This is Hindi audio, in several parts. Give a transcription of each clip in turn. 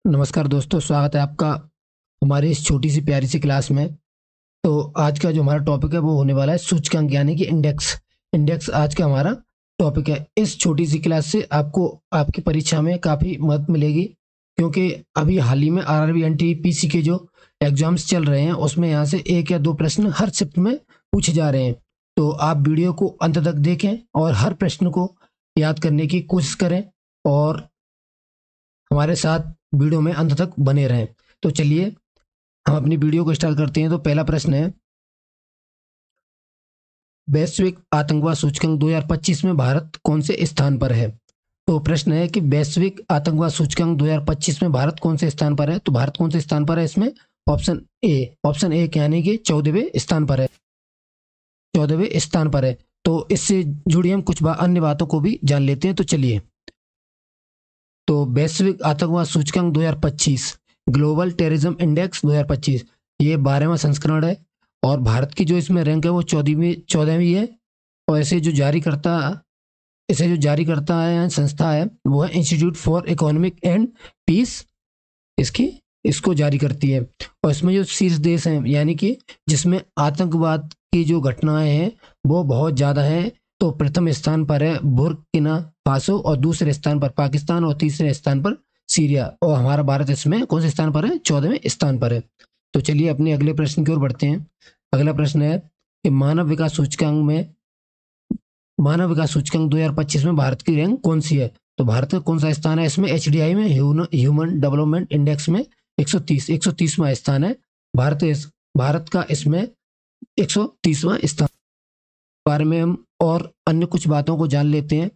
नमस्कार दोस्तों, स्वागत है आपका हमारी इस छोटी सी प्यारी सी क्लास में। तो आज का जो हमारा टॉपिक है वो होने वाला है सूचकांक यानी कि इंडेक्स। इंडेक्स आज का हमारा टॉपिक है। इस छोटी सी क्लास से आपको आपकी परीक्षा में काफ़ी मदद मिलेगी, क्योंकि अभी हाल ही में आरआरबी एनटीपीसी के जो एग्जाम्स चल रहे हैं उसमें यहाँ से एक या दो प्रश्न हर शिफ्ट में पूछे जा रहे हैं। तो आप वीडियो को अंत तक देखें और हर प्रश्न को याद करने की कोशिश करें और हमारे साथ वीडियो में अंत तक बने रहें। तो चलिए हम अपनी वीडियो को स्टार्ट करते हैं। तो पहला प्रश्न है, वैश्विक आतंकवाद सूचकांक 2025 में भारत कौन से स्थान पर है? तो प्रश्न है कि वैश्विक आतंकवाद सूचकांक 2025 में भारत कौन से स्थान पर है? तो भारत कौन से स्थान पर है इसमें? ऑप्शन ए यानी कि 14वें स्थान पर है। 14वें स्थान पर है। तो इससे जुड़ी हम कुछ अन्य बातों को भी जान लेते हैं। तो चलिए, तो वैश्विक आतंकवाद सूचकांक 2025, ग्लोबल टेररिज्म इंडेक्स 2025, ये 12वां संस्करण है और भारत की जो इसमें रैंक है वो 14वीं है। और इसे जो जारी करता है संस्था है वो है institute for economic and peace, इसकी इसको जारी करती है। और इसमें जो शीर्ष देश हैं यानी कि जिसमें आतंकवाद की जो घटनाएं हैं वो बहुत ज़्यादा हैं, तो प्रथम स्थान पर है बुर्किना फासो और दूसरे स्थान पर पाकिस्तान और तीसरे स्थान पर सीरिया। और हमारा भारत इसमें कौन से स्थान पर है? 14वें स्थान पर है। तो चलिए अपने अगले प्रश्न की ओर बढ़ते हैं। अगला प्रश्न है कि मानव विकास सूचकांक 2025 में भारत की रैंक कौन सी है? तो भारत का कौन सा स्थान है इसमें? एचडीआई में ह्यूमन डेवलपमेंट इंडेक्स में 130वां स्थान है। भारत का इसमें 130वां स्थान। बारे में हम और अन्य कुछ बातों को जान लेते हैं।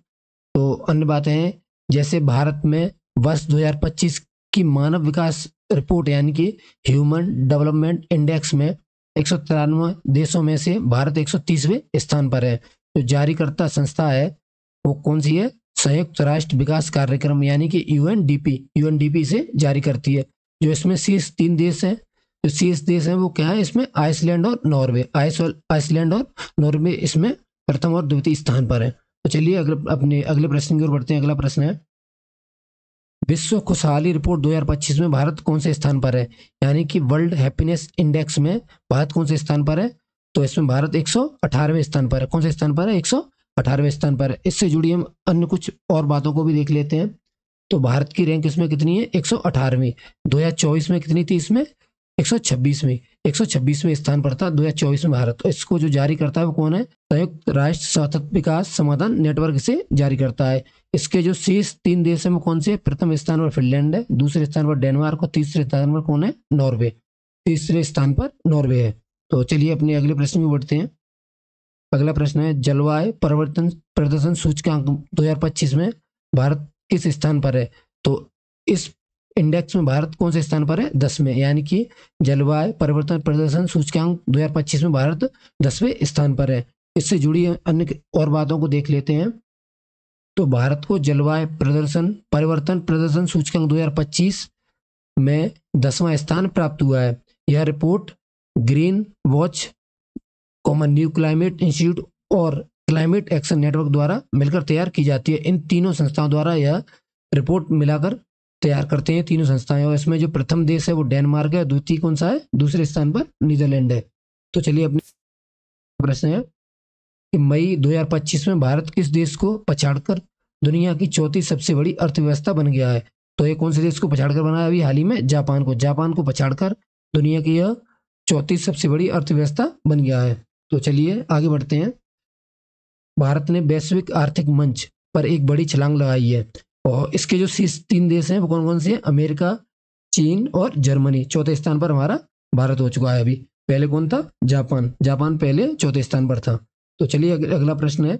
तो अन्य बातें हैं जैसे भारत में वर्ष 2025 की मानव विकास रिपोर्ट यानी कि ह्यूमन डेवलपमेंट इंडेक्स में 193 देशों में से भारत 130वें स्थान पर है। जो जारीकर्ता संस्था है वो कौन सी है? संयुक्त राष्ट्र विकास कार्यक्रम यानी कि यूएनडीपी से जारी करती है। जो इसमें शीर्ष 3 देश हैं, जो शीर्ष देश हैं वो क्या है इसमें? आइसलैंड और नॉर्वे इसमें प्रथम और द्वितीय स्थान पर है। तो चलिए अपने अगले प्रश्न की ओर बढ़ते हैं। अगला प्रश्न है, विश्व खुशहाली रिपोर्ट 2025 में भारत कौन से स्थान पर है? यानी कि वर्ल्ड हैप्पीनेस इंडेक्स में भारत कौन से स्थान पर है? तो इसमें भारत 118वें स्थान पर है। कौन से स्थान पर है? 118वें स्थान पर है। इससे जुड़ी हम अन्य कुछ और बातों को भी देख लेते हैं। तो भारत की रैंक इसमें कितनी है? 118वीं। 2024 में कितनी थी इसमें? 126वें स्थान पर था 2024 में भारत। तो इसको जो जारी करता है वो कौन है? संयुक्त राष्ट्र सतत विकास समाधान नेटवर्क से जारी करता है। इसके जो शीर्ष 3 देश हैं वो कौन से? प्रथम स्थान पर फिनलैंड है, दूसरे स्थान पर डेनमार्क और तीसरे स्थान पर कौन है? नॉर्वे। तीसरे स्थान पर नॉर्वे है। तो चलिए अपने अगले प्रश्न में बढ़ते हैं। अगला प्रश्न है, जलवायु परिवर्तन प्रदर्शन सूचकांक 2025 में भारत किस स्थान पर है? तो इस इंडेक्स में भारत कौन से स्थान पर है? 10वें। यानी कि जलवायु परिवर्तन प्रदर्शन सूचकांक 2025 में भारत 10वें स्थान पर है। इससे जुड़ी अन्य और बातों को देख लेते हैं। तो भारत को जलवायु परिवर्तन प्रदर्शन सूचकांक 2025 में 10वां स्थान प्राप्त हुआ है। यह report green watch, new climate institute और क्लाइमेट एक्शन नेटवर्क द्वारा मिलकर तैयार की जाती है। इन तीनों संस्थाओं द्वारा यह रिपोर्ट मिलाकर तैयार करते हैं तीनों संस्थाएं। और इसमें जो प्रथम देश है वो डेनमार्क है, द्वितीय कौन सा है? दूसरे स्थान पर नीदरलैंड है। तो चलिए अपने प्रश्न है कि मई 2025 में भारत किस देश को पछाड़कर दुनिया की चौथी सबसे बड़ी अर्थव्यवस्था बन गया है? तो ये कौन से देश को पछाड़कर बना है? अभी हाल ही में जापान को पछाड़कर दुनिया की यह चौथी सबसे बड़ी अर्थव्यवस्था बन गया है। तो चलिए आगे बढ़ते हैं। भारत ने वैश्विक आर्थिक मंच पर एक बड़ी छलांग लगाई है और इसके जो शीर्ष 3 देश हैं वो कौन कौन से हैं? अमेरिका, चीन और जर्मनी। चौथे स्थान पर हमारा भारत हो चुका है। अभी पहले कौन था? जापान पहले चौथे स्थान पर था। तो चलिए अगला प्रश्न है,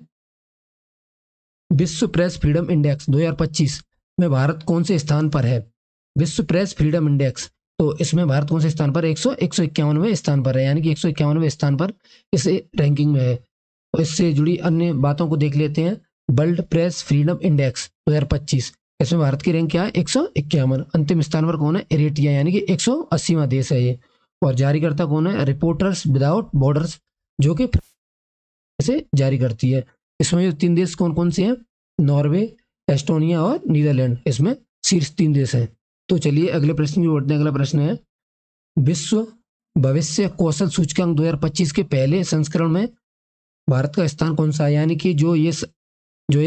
विश्व प्रेस फ्रीडम इंडेक्स 2025 में भारत कौन से स्थान पर है? विश्व प्रेस फ्रीडम इंडेक्स, तो इसमें भारत कौन से स्थान पर? 151वें स्थान पर है। यानी कि 151वें स्थान पर इस रैंकिंग में है। और इससे जुड़ी अन्य बातों को देख लेते हैं। वर्ल्ड प्रेस फ्रीडम इंडेक्स 2025, इसमें भारत की रैंक क्या है? 151। अंतिम स्थान पर कौन है? एरिट्रिया, यानी कि 180वां देश है ये। और जारीकर्ता कौन है? रिपोर्टर्स विदाउट बॉर्डर्स, जो कि से जारी करती है। इसमें जो 3 देश कौन कौन से हैं? नॉर्वे, एस्टोनिया और नीदरलैंड, इसमें शीर्ष 3 देश हैं। तो चलिए अगले प्रश्न की ओर बढ़ते हैं। अगला प्रश्न है, विश्व भविष्य कौशल सूचकांक 2025 के पहले संस्करण में भारत का स्थान कौन सा है? यानी कि जो ये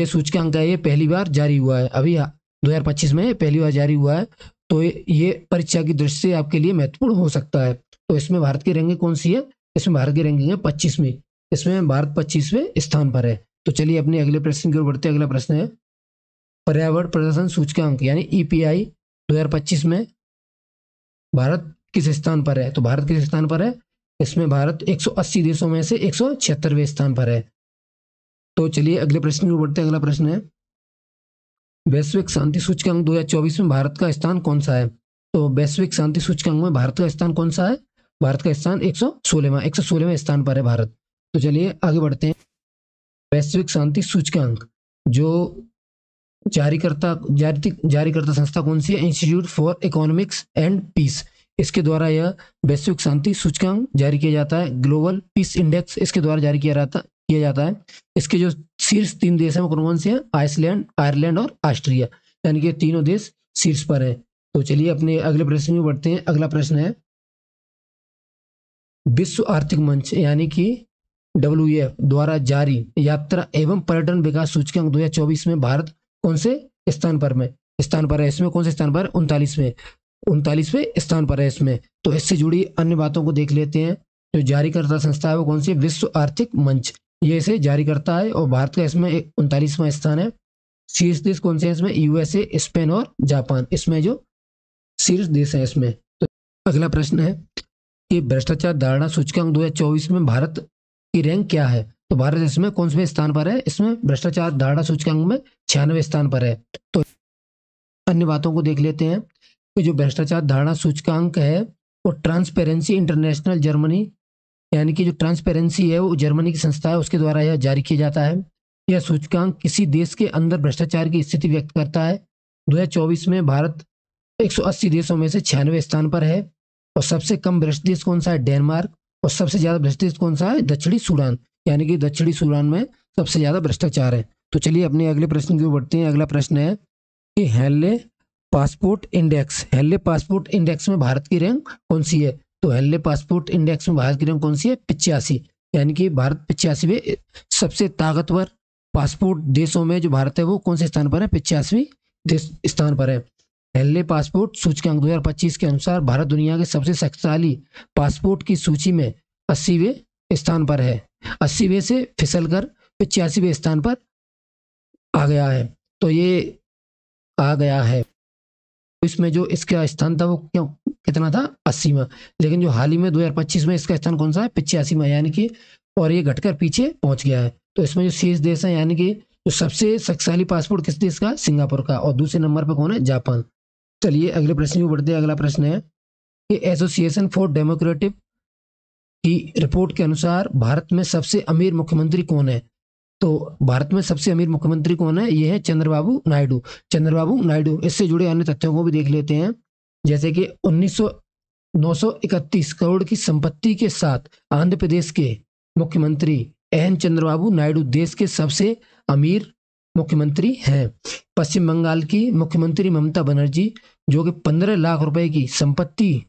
सूचकांक है ये पहली बार जारी हुआ है, अभी 2025 में पहली बार जारी हुआ है। तो ये परीक्षा की दृष्टि से आपके लिए महत्वपूर्ण हो सकता है। तो इसमें भारत की रैंकिंग कौन सी है? इसमें भारत की रैंकिंग है 25वीं। इसमें भारत 25वें स्थान पर है। तो चलिए अपने अगले प्रश्न की ओर बढ़ते हैं। अगला प्रश्न है, पर्यावरण प्रदर्शन सूचकांक यानी ईपीआई 2025 में भारत किस स्थान पर है? तो भारत किस स्थान पर है? इसमें भारत 180 देशों में से 176वें स्थान पर है। तो चलिए अगले प्रश्न की ओर बढ़ते हैं। अगला प्रश्न है, वैश्विक शांति सूचकांक 2024 में भारत का स्थान कौन सा है? तो वैश्विक शांति सूचकांक में भारत का स्थान कौन सा है? भारत का स्थान 116वें स्थान पर है भारत। तो चलिए आगे बढ़ते हैं। वैश्विक शांति सूचकांक जो जारीकर्ता संस्था कौन सी है? Institute for economics and peace. इसके द्वारा यह वैश्विक शांति सूचकांक जारी किया जाता है। ग्लोबल पीस इंडेक्स इसके द्वारा जारी किया जाता है। इसके जो शीर्ष 3 देश हैं वो कौन से हैं? आइसलैंड, आयरलैंड और ऑस्ट्रिया, यानी कि तीनों देश शीर्ष पर हैं। तो चलिए अपने अगले प्रश्न में बढ़ते हैं। अगला प्रश्न है, विश्व आर्थिक मंच यानी कि WEF द्वारा जारी यात्रा एवं पर्यटन विकास सूचकांक 2024 में भारत कौन से स्थान पर है? इसमें कौन से स्थान पर? 39वें स्थान पर है इसमें। तो इससे जुड़ी अन्य बातों को देख लेते हैं। जो जारीकर्ता संस्था है वो कौन सी? विश्व आर्थिक मंच, ये इसे जारी करता है और भारत का इसमें 39वां स्थान है। शीर्ष देश कौन से हैं इसमें? USA, स्पेन और जापान, इसमें जो शीर्ष देश है इसमें। तो अगला प्रश्न है कि भ्रष्टाचार धारणा सूचकांक 2024 में भारत की रैंक क्या है? तो भारत इसमें कौन से स्थान पर है? इसमें भ्रष्टाचार धारणा सूचकांक में 96वें स्थान पर है। तो अन्य बातों को देख लेते हैं कि जो भ्रष्टाचार धारणा सूचकांक है वो ट्रांसपेरेंसी इंटरनेशनल जर्मनी, यानी कि जो ट्रांसपेरेंसी है वो जर्मनी की संस्था है, उसके द्वारा यह जारी किया जाता है। यह सूचकांक किसी देश के अंदर भ्रष्टाचार की स्थिति व्यक्त करता है। 2024 में भारत 180 देशों में से 96वें स्थान पर है। और सबसे कम भ्रष्ट देश कौन सा है? डेनमार्क। और सबसे ज्यादा भ्रष्ट देश कौन सा है? दक्षिणी सूडान, यानी कि दक्षिणी सूडान में सबसे ज्यादा भ्रष्टाचार है। तो चलिए अपने अगले प्रश्न की ओर बढ़ते हैं। अगला प्रश्न है कि हेनले पासपोर्ट इंडेक्स में भारत की रैंक कौन सी है? तो हेनले पासपोर्ट इंडेक्स में भारत की रैंक कौन सी है? 85, यानी कि भारत 85वें सबसे ताकतवर पासपोर्ट देशों में जो भारत है वो कौन से स्थान पर है? 85वें स्थान पर है। हेनले पासपोर्ट सूचकांक 2025 के अनुसार भारत दुनिया के सबसे शक्तिशाली पासपोर्ट की सूची में 80वें स्थान पर है। 80वें से फिसलकर 85वें स्थान पर आ गया है। तो ये आ गया है। इसमें जो इसका स्थान था वो क्यों कितना था? 80वां। लेकिन जो हाल ही में 2025 में इसका स्थान कौन सा है? 85वां, यानी कि और ये घटकर पीछे पहुंच गया है। तो इसमें जो शेष देश है, यानी कि जो सबसे शक्तिशाली पासपोर्ट किस देश का? सिंगापुर का। और दूसरे नंबर पर कौन है? जापान। चलिए अगले प्रश्न की बढ़ते हैं। अगला प्रश्न है कि एसोसिएशन फॉर डेमोक्रेटिक की रिपोर्ट के अनुसार भारत में सबसे अमीर मुख्यमंत्री कौन है? तो भारत में सबसे अमीर मुख्यमंत्री कौन है? ये है चंद्रबाबू नायडू। इससे जुड़े अन्य तथ्यों को भी देख लेते हैं, जैसे कि 931 करोड़ की संपत्ति के साथ आंध्र प्रदेश के मुख्यमंत्री एन चंद्रबाबू नायडू देश के सबसे अमीर मुख्यमंत्री हैं। पश्चिम बंगाल की मुख्यमंत्री ममता बनर्जी जो कि 15 लाख रुपए की संपत्ति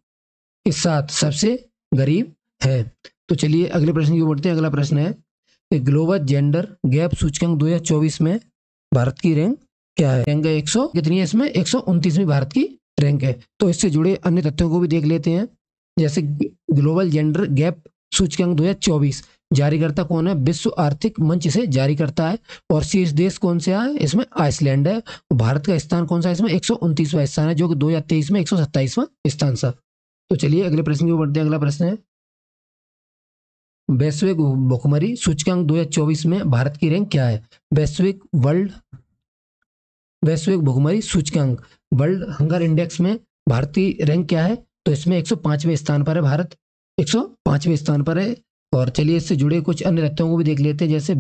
के साथ सबसे गरीब है। तो चलिए अगले प्रश्न की ओर बढ़ते हैं। अगला प्रश्न है कि ग्लोबल जेंडर गैप सूचकांक 2024 में भारत की रैंक क्या है? रैंक है 100 कितनी है इसमें? 129वीं भारत की रैंक है। तो इससे जुड़े अन्य तथ्यों को भी देख लेते हैं, जैसे ग्लोबल जेंडर गैप सूचकांक 2024 जारीकर्ता कौन है? विश्व आर्थिक मंच से जारी करता है। और शीर्ष देश कौन से है? इसमें आइसलैंड है। भारत का स्थान कौन सा है? इसमें 129वां स्थान है, जो कि 2023 में 127वां स्थान था। तो चलिए अगले प्रश्न की ओर बढ़ते हैं। अगला प्रश्न है वैश्विक भुखमरी सूचकांक 2024 में भारत की रैंक क्या है? वैश्विक भुखमरी सूचकांक वर्ल्ड हंगर इंडेक्स में भारत की रैंक क्या है? तो इसमें 105वें स्थान पर है भारत, 105वें स्थान पर है। और चलिए इससे जुड़े कुछ अन्य तथ्यों को भी देख लेते हैं, जैसे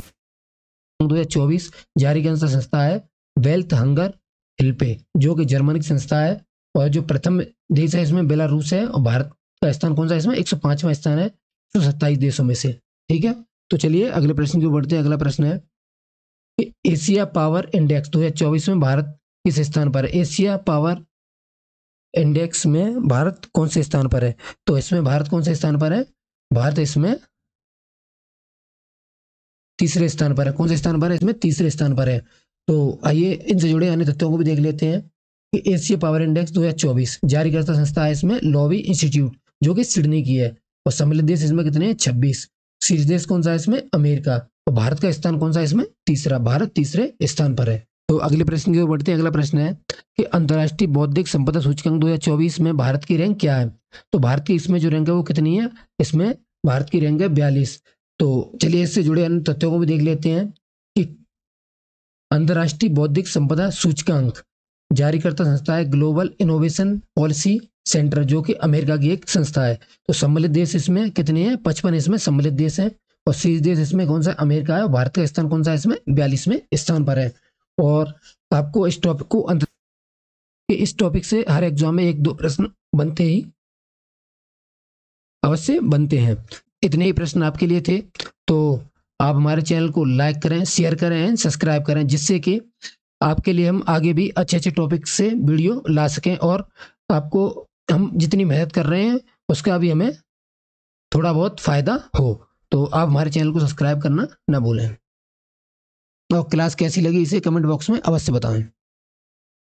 2024 जारी कौन सा संस्था है? वेल्थ हंगर हिल्पे, जो कि जर्मनी की संस्था है। और जो प्रथम देश है इसमें बेलारूस है। और भारत का स्थान कौन सा है? इसमें 105वां स्थान है 127 देशों में से। ठीक है, तो चलिए अगले प्रश्न की ओर बढ़ते हैं। अगला प्रश्न है कि एशिया पावर इंडेक्स 2024 में भारत किस स्थान पर है? एशिया पावर इंडेक्स में भारत कौन से स्थान पर है? तो इसमें भारत कौन से स्थान पर है? भारत इसमें तीसरे स्थान पर है। कौन से स्थान पर है? इसमें तीसरे स्थान पर है। तो आइए इनसे जुड़े अन्य तथ्यों को भी देख लेते हैं कि एशिया पावर इंडेक्स 2024 जारीकर्ता संस्था है इसमें लॉवी इंस्टीट्यूट, जो कि सिडनी की है। और सम्मिलित देश इसमें कितने हैं? 26। शीर्ष देश कौन सा है इसमें? अमेरिका। और भारत का स्थान कौन सा है इसमें? तीसरा। भारत तीसरे स्थान पर है। तो अगले प्रश्न की ओर बढ़ते हैं। अगला प्रश्न है कि अंतर्राष्ट्रीय बौद्धिक संपदा सूचकांक 2024 में भारत की रैंक क्या है? तो भारत की इसमें जो रैंक है वो कितनी है? इसमें भारत की रैंक है 42। तो चलिए इससे जुड़े अन्य तथ्यों को भी देख लेते हैं कि अंतर्राष्ट्रीय बौद्धिक संपदा सूचकांक जारीकर्ता संस्था है ग्लोबल इनोवेशन पॉलिसी सेंटर, जो कि अमेरिका की एक संस्था है। तो सम्मिलित देश इसमें कितने हैं? 55 इसमें सम्मिलित देश हैं। और शीर्ष देश इसमें कौन सा? अमेरिका है। और भारत का स्थान कौन सा है इसमें? 42वें स्थान पर है। और आपको इस टॉपिक को इस टॉपिक से हर एग्जाम में 1-2 प्रश्न बनते ही अवश्य बनते हैं। इतने ही प्रश्न आपके लिए थे। तो आप हमारे चैनल को लाइक करें, शेयर करें, सब्सक्राइब करें, जिससे कि आपके लिए हम आगे भी अच्छे अच्छे टॉपिक से वीडियो ला सकें और आपको हम जितनी मेहनत कर रहे हैं उसका भी हमें थोड़ा बहुत फायदा हो। तो आप हमारे चैनल को सब्सक्राइब करना ना भूलें। और क्लास कैसी लगी इसे कमेंट बॉक्स में अवश्य बताएं।